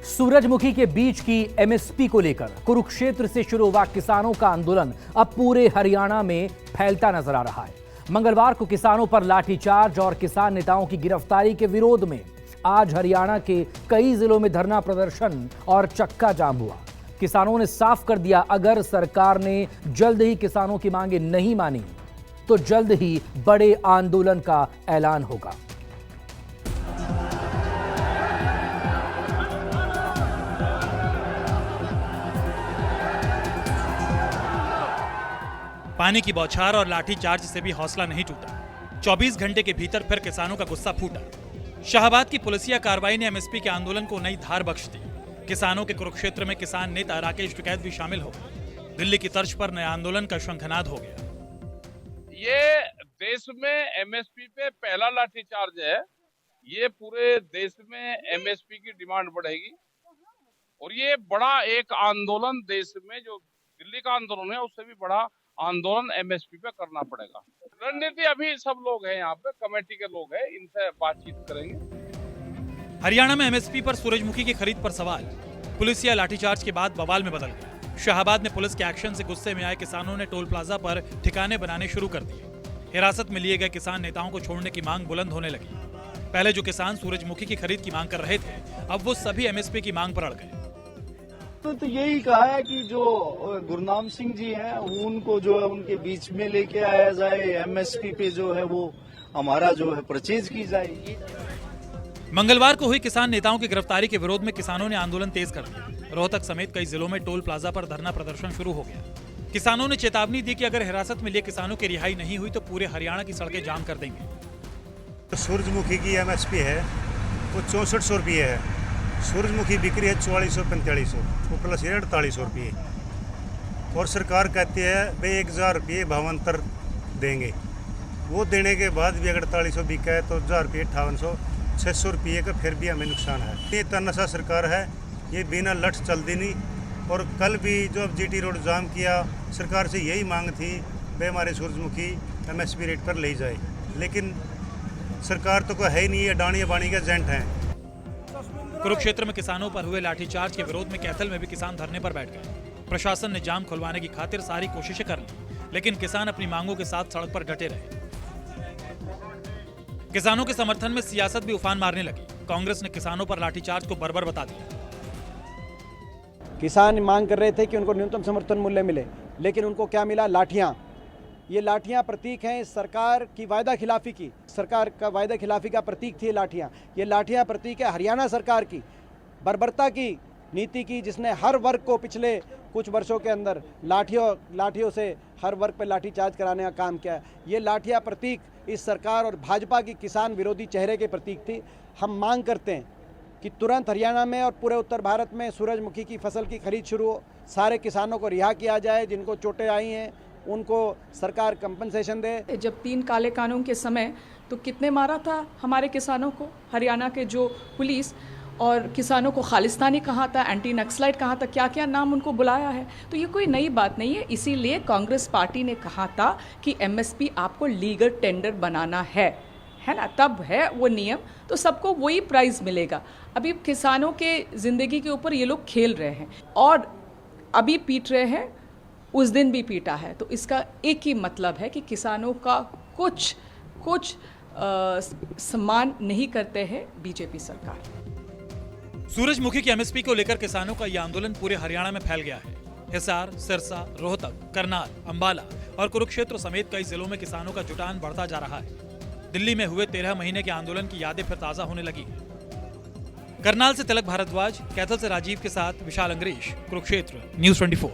सूरजमुखी के बीज की एमएसपी को लेकर कुरुक्षेत्र से शुरू हुआ किसानों का आंदोलन अब पूरे हरियाणा में फैलता नजर आ रहा है। मंगलवार को किसानों पर लाठीचार्ज और किसान नेताओं की गिरफ्तारी के विरोध में आज हरियाणा के कई जिलों में धरना प्रदर्शन और चक्का जाम हुआ। किसानों ने साफ कर दिया, अगर सरकार ने जल्द ही किसानों की मांगे नहीं मानी तो जल्द ही बड़े आंदोलन का ऐलान होगा। पानी की बौछार और लाठीचार्ज से भी हौसला नहीं टूटा। 24 घंटे के भीतर फिर किसानों का गुस्सा फूटा। शाहबाद की पुलिसिया कार्रवाई ने एमएसपी के आंदोलन को नई धार बख्श दी। किसानों के कुरुक्षेत्र में किसान नेता राकेश टिकैत भी शामिल हो गए। दिल्ली की तर्ज पर नया आंदोलन का शंखनाद हो गया। ये देश में एमएसपी पे पहला लाठीचार्ज है। ये पूरे देश में एमएसपी की डिमांड बढ़ेगी और ये बड़ा एक आंदोलन देश में जो दिल्ली का आंदोलन है उससे भी बड़ा आंदोलन एमएसपी पे करना पड़ेगा। रणनीति अभी सब लोग हैं, यहाँ पे कमेटी के लोग हैं, इनसे बातचीत करेंगे। हरियाणा में एमएसपी पर सूरजमुखी की खरीद पर सवाल। पुलिसिया लाठीचार्ज के बाद बवाल में बदल गया। शाहबाद में पुलिस के एक्शन से गुस्से में आए किसानों ने टोल प्लाजा पर ठिकाने बनाने शुरू कर दिए। हिरासत में लिए गए किसान नेताओं को छोड़ने की मांग बुलंद होने लगी। पहले जो किसान सूरजमुखी की खरीद की मांग कर रहे थे, अब वो सभी एमएसपी की मांग पर अड़ गए। तो यही कहा है कि जो गुरनाम सिंह जी हैं उनको जो है उनके बीच में लेके आया जाए, एमएसपी पे जो है वो हमारा जो है परचेज की जाएगी। मंगलवार को हुई किसान नेताओं की गिरफ्तारी के विरोध में किसानों ने आंदोलन तेज कर दिया। रोहतक समेत कई जिलों में टोल प्लाजा पर धरना प्रदर्शन शुरू हो गया। किसानों ने चेतावनी दी कि अगर हिरासत में लिए किसानों की रिहाई नहीं हुई तो पूरे हरियाणा की सड़कें जाम कर देंगे। सूरजमुखी की एमएसपी है वो 6400 रुपये है। सूरजमुखी बिक्री है 4400-4500, वो प्लस है 4800 रुपये। और सरकार कहती है भाई 1000 रुपये भावांतर देंगे। वो देने के बाद भी अगर 4800 बिका है तो 1000 रुपये 5800-600 रुपये का फिर भी हमें नुकसान है। ये तन्नसा सरकार है, ये बिना लठ चलती नहीं। और कल भी जो अब जीटी रोड जाम किया, सरकार से यही मांग थी भाई हमारे सूरजमुखी एमएसपी रेट पर ले जाए, लेकिन सरकार तो कोई है ही नहीं, है डाणी बाणी का एजेंट है। कुरुक्षेत्र में किसानों पर हुए लाठीचार्ज के विरोध में कैथल में भी किसान धरने पर बैठ गए। प्रशासन ने जाम खुलवाने की खातिर सारी कोशिशें कर ली, लेकिन किसान अपनी मांगों के साथ सड़क पर डटे रहे। किसानों के समर्थन में सियासत भी उफान मारने लगी। कांग्रेस ने किसानों पर लाठीचार्ज को बर्बर बता दिया। किसान मांग कर रहे थे कि उनको न्यूनतम समर्थन मूल्य मिले, लेकिन उनको क्या मिला? लाठियां। ये लाठियां प्रतीक हैं सरकार की वायदा खिलाफी की। सरकार का वायदा खिलाफी का प्रतीक थी लाठियां। ये लाठियां प्रतीक है हरियाणा सरकार की बर्बरता की नीति की, जिसने हर वर्ग को पिछले कुछ वर्षों के अंदर लाठियों से हर वर्ग पर लाठीचार्ज कराने का काम किया। ये लाठियां प्रतीक इस सरकार और भाजपा की किसान विरोधी चेहरे के प्रतीक थी। हम मांग करते हैं कि तुरंत हरियाणा में और पूरे उत्तर भारत में सूरजमुखी की फसल की खरीद शुरू हो। सारे किसानों को रिहा किया जाए, जिनको चोटें आई हैं उनको सरकार कंपनसेशन दे। जब 3 काले कानून के समय तो कितने मारा था हमारे किसानों को हरियाणा के जो पुलिस, और किसानों को खालिस्तानी कहा था, एंटी नक्सलाइट कहा था, क्या क्या नाम उनको बुलाया है। तो ये कोई नई बात नहीं है। इसीलिए कांग्रेस पार्टी ने कहा था कि एमएसपी आपको लीगल टेंडर बनाना है ना, तब है वो नियम, तो सबको वही प्राइस मिलेगा। अभी किसानों के ज़िंदगी के ऊपर ये लोग खेल रहे हैं और अभी पीट रहे हैं, उस दिन भी पीटा है। तो इसका एक ही मतलब है कि किसानों का कुछ सम्मान नहीं करते हैं बीजेपी सरकार। सूरजमुखी की एमएसपी को लेकर किसानों का यह आंदोलन पूरे हरियाणा में फैल गया है। हिसार, सिरसा, रोहतक, करनाल, अंबाला और कुरुक्षेत्र समेत कई जिलों में किसानों का जुटान बढ़ता जा रहा है। दिल्ली में हुए 13 महीने के आंदोलन की यादें फिर ताजा होने लगी हैं। करनाल से तिलक भारद्वाज, कैथल से राजीव के साथ विशाल अंग्रेश, कुरुक्षेत्र, न्यूज़ 24।